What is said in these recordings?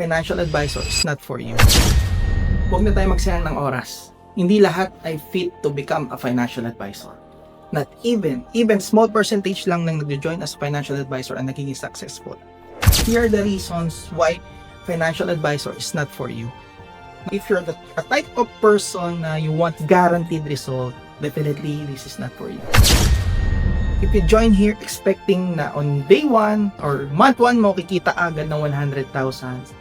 financial advisor is not for you. Huwag na tayo magsayang ng oras. Hindi lahat ay fit to become a financial advisor. Not even small percentage lang ng nag-join as financial advisor ang nagiging successful. Here are the reasons why financial advisor is not for you. If you're a type of person na you want guaranteed result, definitely this is not for you. If you join here expecting na on day 1 or month 1 mo kikita agad ng 100,000,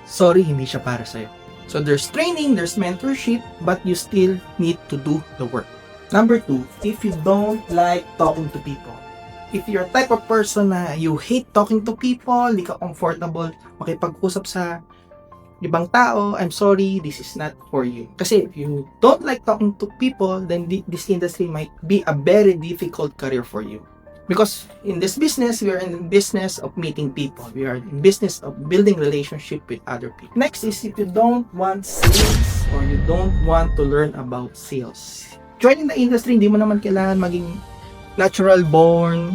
sorry, hindi siya para sa'yo. So there's training, there's mentorship, but you still need to do the work. Number 2, if you don't like talking to people. If you're a type of person na you hate talking to people, hindi ka comfortable makipag-usap sa ibang tao, I'm sorry, this is not for you. Kasi if you don't like talking to people, then this industry might be a very difficult career for you. Because in this business, we are in the business of meeting people. We are in business of building relationship with other people. Next is if you don't want sales or you don't want to learn about sales. Joining the industry, hindi mo naman kailangan maging natural born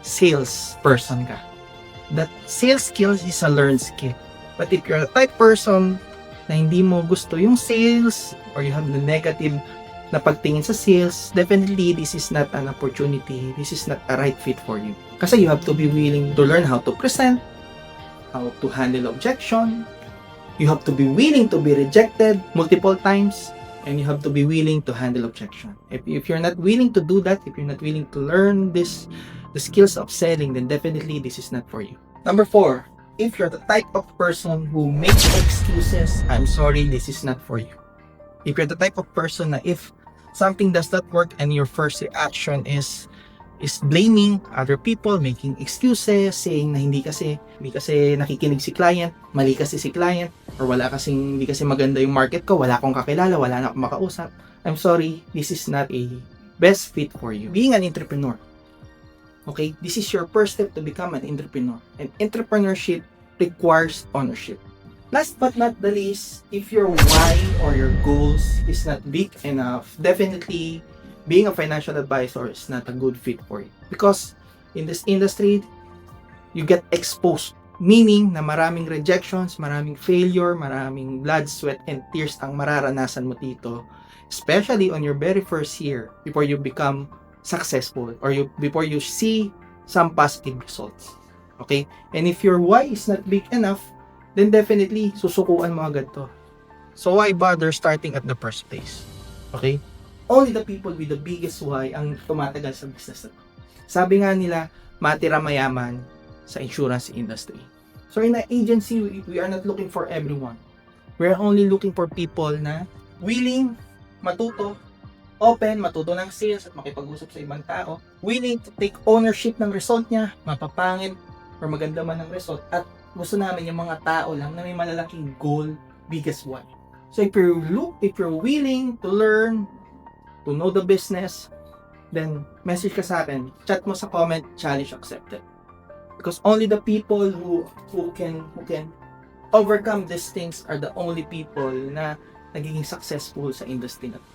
sales person ka. That sales skills is a learned skill. But if you're a type person na hindi mo gusto yung sales or you have the negative na pagtingin sa sales, definitely this is not an opportunity. This is not a right fit for you. Kasi you have to be willing to learn how to present, how to handle objection. You have to be willing to be rejected multiple times, and you have to be willing to handle objection. If you're not willing to do that, if you're not willing to learn the skills of selling, then definitely this is not for you. Number 4, if you're the type of person who makes excuses, I'm sorry, this is not for you. If you're the type of person na if something does not work and your first reaction is blaming other people, making excuses, saying na hindi kasi nakikinig si client, mali kasi si client, or hindi kasi maganda yung market ko, wala akong kakilala, wala na akong makausap. I'm sorry, this is not a best fit for you. Being an entrepreneur, okay, this is your first step to become an entrepreneur. And entrepreneurship requires ownership. Last but not the least, if your why or your goals is not big enough, definitely being a financial advisor is not a good fit for you. Because in this industry, you get exposed. Meaning na maraming rejections, maraming failure, maraming blood, sweat, and tears ang mararanasan mo dito. Especially on your very first year before you become successful or before you see some positive results. Okay? And if your why is not big enough, then definitely, susukuan mo agad to. So why bother starting at the first place? Okay? Only the people with the biggest why ang tumatagal sa business na to. Sabi nga nila, matira mayaman sa insurance industry. So in an agency, we are not looking for everyone. We are only looking for people na willing matuto, open, matuto ng sales at makipag-usap sa ibang tao, willing to take ownership ng result niya, mapapangit or maganda man ang result, at gusto namin yung mga tao lang na may malalaking goal, biggest why. So if you're willing to learn, to know the business, then message ka sa akin, chat mo sa comment, challenge accepted. Because only the people who can overcome these things are the only people na nagiging successful sa industry na to.